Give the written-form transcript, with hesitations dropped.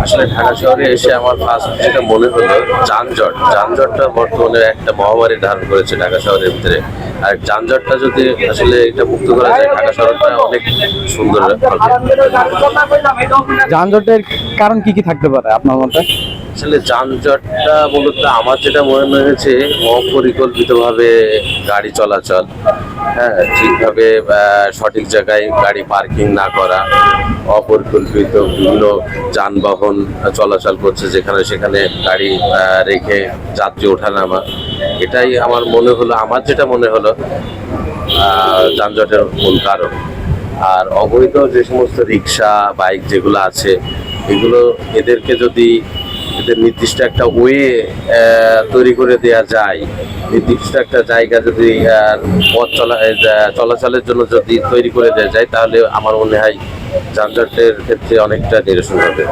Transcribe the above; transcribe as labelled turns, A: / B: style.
A: আসলে ঢাকা শহরে এসে আমার ফার্স্ট যেটা মনে হলো যানজটটা বর্তমানে একটা মহামারী ধারণ করেছে ঢাকা শহরের ভিতরে। আর যানজটটা যদি আসলে এটা মুক্ত করা যায়, ঢাকা শহরটা অনেক সুন্দর হবে।
B: যানজটের কারণ কি কি থাকতে পারে আপনার মতে?
A: আসলে যানজটটা মূলত আমার যেটা মনে হয়েছে অপরিকল্পিতভাবে গাড়ি চলাচল, হ্যাঁ, ঠিকভাবে সঠিক জায়গায় গাড়ি পার্কিং না করা, অপরিকল্পিত বিভিন্ন যানবাহন চলাচল করছে যেখানে সেখানে গাড়ি রেখে যাত্রী ওঠানামা, এটাই আমার যেটা মনে হলো যানজটের মূল কারণ। আর অবৈধ যে সমস্ত রিক্সা বাইক যেগুলো আছে, এদেরকে যদি এদের নির্দিষ্ট একটা ওয়ে তৈরি করে দেওয়া যায়, নির্দিষ্ট একটা জায়গা যদি পথ চলাচলের জন্য যদি তৈরি করে দেওয়া যায়, তাহলে আমার মনে হয় যানজটের ক্ষেত্রে অনেকটা নিরসন হবে।